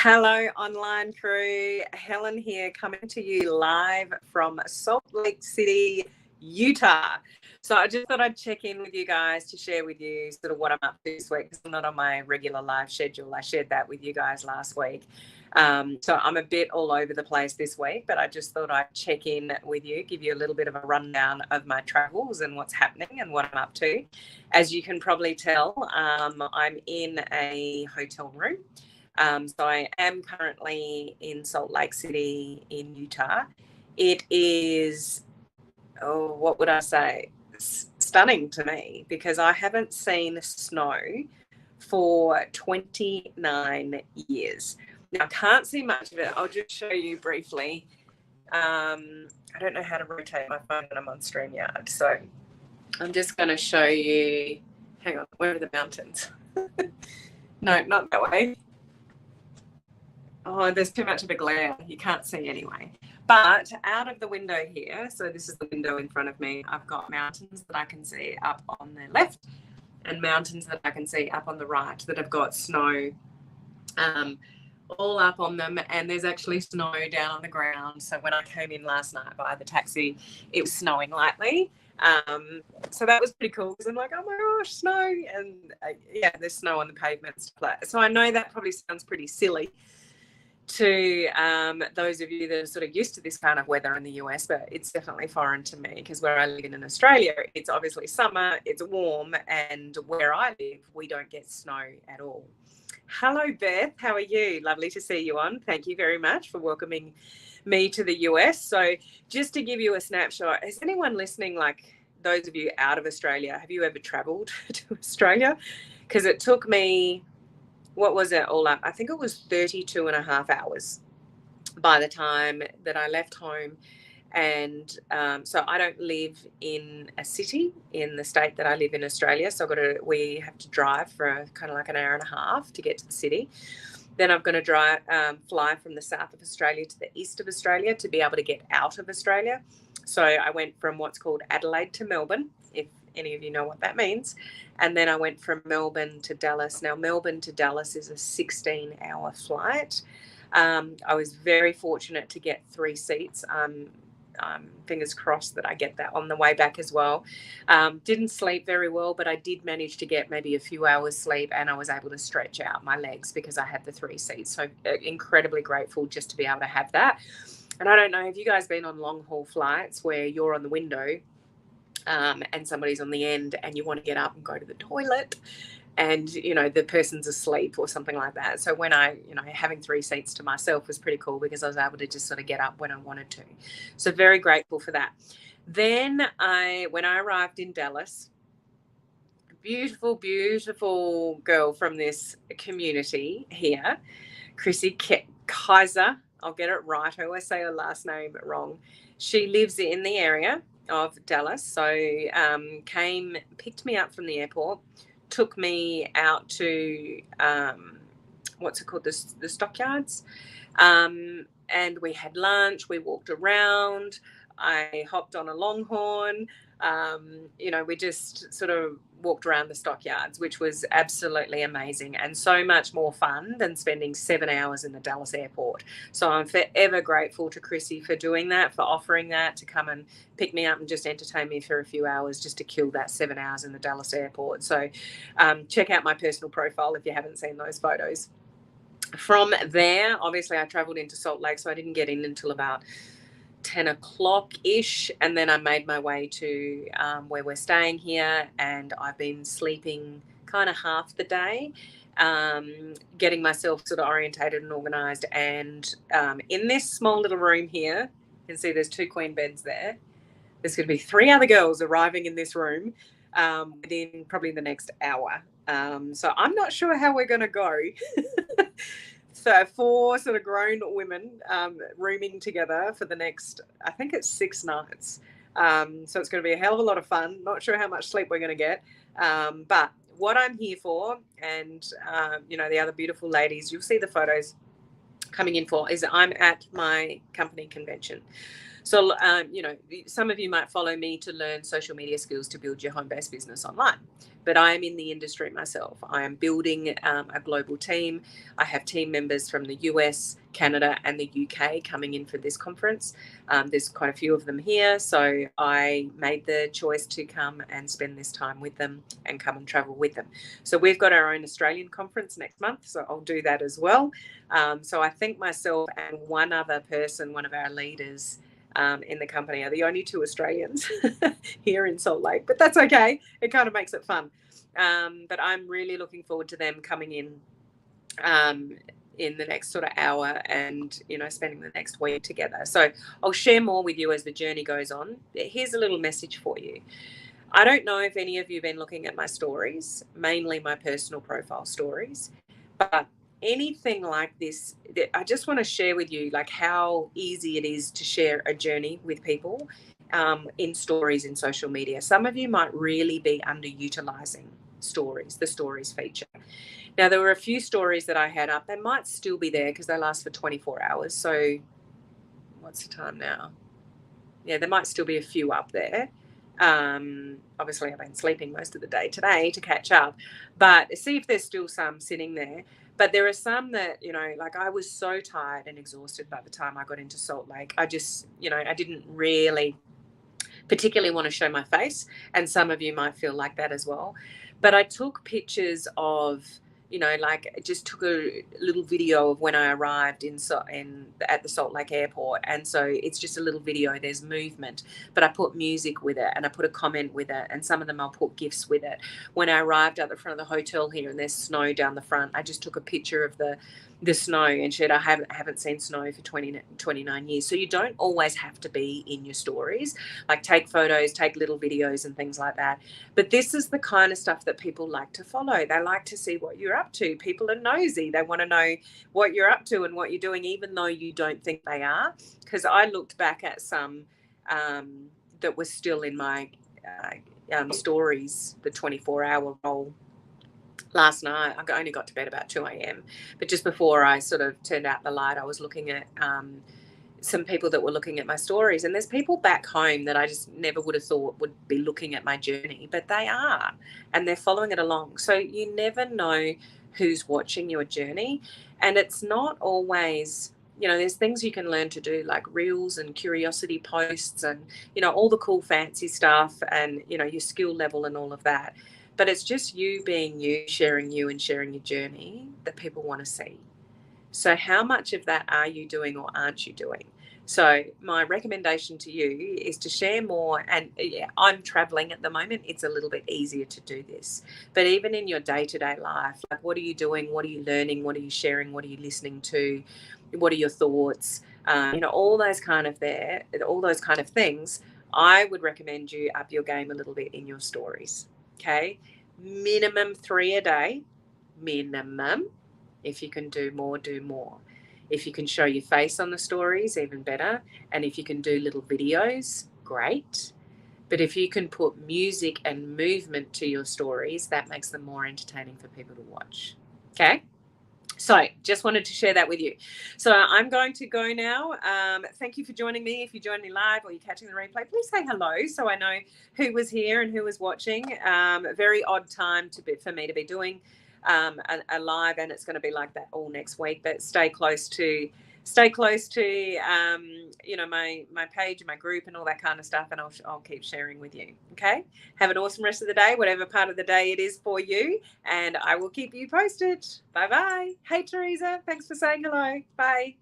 Hello, online crew. Helen here, coming to you live from Salt Lake City, Utah. So I just thought I'd check in with you guys to share with you sort of what I'm up to this week, because I'm not on my regular live schedule. I shared that with you guys last week. So I'm a bit all over the place this week, but I just thought I'd check in with you, give you a little bit of a rundown of my travels and what's happening and what I'm up to. As you can probably tell, I'm in a hotel room. So I am currently in Salt Lake City in Utah. It is, what would I say? Stunning to me, because I haven't seen snow for 29 years. Now, I can't see much of it. I'll just show you briefly. I don't know how to rotate my phone when I'm on StreamYard. So I'm just going to show you. Hang on, where are the mountains? No, not that way. Oh, there's too much of a glare. You can't see anyway. But out of the window here, so this is the window in front of me, I've got mountains that I can see up on the left and mountains that I can see up on the right that have got snow all up on them. And there's actually snow down on the ground. So when I came in last night by the taxi, it was snowing lightly. So that was pretty cool, because I'm like, oh my gosh, snow. And yeah, there's snow on the pavements. So I know that probably sounds pretty silly to those of you that are sort of used to this kind of weather in the US, but it's definitely foreign to me, because where I live in Australia, it's obviously summer, it's warm, and where I live, we don't get snow at all. Hello, Beth. How are you? Lovely to see you on. Thank you very much for welcoming me to the US. So just to give you a snapshot, is anyone listening, like those of you out of Australia, have you ever traveled to Australia? Because it took me, what was it all up? I think it was 32 and a half hours by the time that I left home. And so I don't live in a city in the state that I live in Australia. So we have to drive for kind of like an hour and a half to get to the city. Then I'm going to fly from the south of Australia to the east of Australia to be able to get out of Australia. So I went from what's called Adelaide to Melbourne, if any of you know what that means. And then I went from Melbourne to Dallas. Now, Melbourne to Dallas is a 16-hour flight. I was very fortunate to get 3 seats. Fingers crossed that I get that on the way back as well. Didn't sleep very well, but I did manage to get maybe a few hours sleep, and I was able to stretch out my legs because I had the 3 seats. So incredibly grateful just to be able to have that. And I don't know, have you guys been on long haul flights where you're on the window and somebody's on the end and you want to get up and go to the toilet, and the person's asleep or something like that? So when having 3 seats to myself was pretty cool, because I was able to just sort of get up when I wanted to. So very grateful for that. Then when I arrived in Dallas, beautiful girl from this community here, Chrissy Kaiser, I'll get it right, I always say her last name wrong. She lives in the area of Dallas. So picked me up from the airport, took me out to what's it called, the stockyards, and we had lunch, we walked around, I hopped on a Longhorn, we just sort of walked around the stockyards, which was absolutely amazing and so much more fun than spending 7 hours in the Dallas airport. So I'm forever grateful to Chrissy for doing that, for offering that, to come and pick me up and just entertain me for a few hours, just to kill that 7 hours in the Dallas airport. So check out my personal profile if you haven't seen those photos. From there, obviously I traveled into Salt Lake, so I didn't get in until about 10 o'clock-ish, and then I made my way to where we're staying here, and I've been sleeping kind of half the day, getting myself sort of orientated and organized. And in this small little room here, you can see there's 2 queen beds there. There's going to be 3 other girls arriving in this room within probably the next hour. So I'm not sure how we're going to go. So 4 sort of grown women rooming together for the next, I think it's 6 nights. So it's going to be a hell of a lot of fun. Not sure how much sleep we're going to get. But what I'm here for, and, the other beautiful ladies, you'll see the photos coming in for, is I'm at my company convention. So, you know, some of you might follow me to learn social media skills to build your home-based business online. But I am in the industry myself. I am building a global team. I have team members from the US, Canada, and the UK coming in for this conference. There's quite a few of them here. So I made the choice to come and spend this time with them and come and travel with them. So we've got our own Australian conference next month. So I'll do that as well. So I think myself and one other person, one of our leaders, in the company are the only two Australians here in Salt Lake, but that's okay. It kind of makes it fun. But I'm really looking forward to them coming in the next sort of hour and, you know, spending the next week together. So I'll share more with you as the journey goes on. Here's a little message for you. I don't know if any of you have been looking at my stories, mainly my personal profile stories, but anything like this, I just want to share with you like how easy it is to share a journey with people in stories in social media. Some of you might really be underutilizing stories, the stories feature. Now, there were a few stories that I had up. They might still be there because they last for 24 hours. So what's the time now? Yeah, there might still be a few up there. Obviously I've been sleeping most of the day today to catch up, but see if there's still some sitting there. But there are some that, you know, like I was so tired and exhausted by the time I got into Salt Lake. I just, you know, I didn't really particularly want to show my face, and some of you might feel like that as well. But I took pictures of, you know, like just took a little video of when I arrived at the Salt Lake airport. And so it's just a little video. There's movement, but I put music with it and I put a comment with it. And some of them I'll put gifts with it. When I arrived at the front of the hotel here and there's snow down the front, I just took a picture of the snow and said, I haven't seen snow for 29 years. So you don't always have to be in your stories. Like take photos, take little videos and things like that. But this is the kind of stuff that people like to follow. They like to see what you're up to. People are nosy. They want to know what you're up to and what you're doing, even though you don't think they are. Because I looked back at some that was still in my stories, the 24-hour roll. Last night, I only got to bed about 2 a.m. But just before I sort of turned out the light, I was looking at some people that were looking at my stories. And there's people back home that I just never would have thought would be looking at my journey, but they are. And they're following it along. So you never know who's watching your journey. And it's not always, you know, there's things you can learn to do like reels and curiosity posts and, you know, all the cool fancy stuff and, you know, your skill level and all of that. But it's just you being you, sharing you and sharing your journey that people want to see. So how much of that are you doing or aren't you doing? So my recommendation to you is to share more. And yeah, I'm traveling at the moment. It's a little bit easier to do this. But even in your day-to-day life, like what are you doing? What are you learning? What are you sharing? What are you listening to? What are your thoughts? You know, all those kind of things. I would recommend you up your game a little bit in your stories. Okay, minimum 3 a day, minimum. If you can do more, do more. If you can show your face on the stories, even better. And if you can do little videos, great. But if you can put music and movement to your stories, that makes them more entertaining for people to watch. Okay. So just wanted to share that with you. So I'm going to go now. Thank you for joining me. If you join me live or you're catching the replay, please say hello so I know who was here and who was watching. A very odd time for me to be doing a live, and it's going to be like that all next week. But stay close to you know, my page and my group and all that kind of stuff, and I'll keep sharing with you. Okay, have an awesome rest of the day, whatever part of the day it is for you, and I will keep you posted. Bye bye. Hey Teresa, thanks for saying hello. Bye.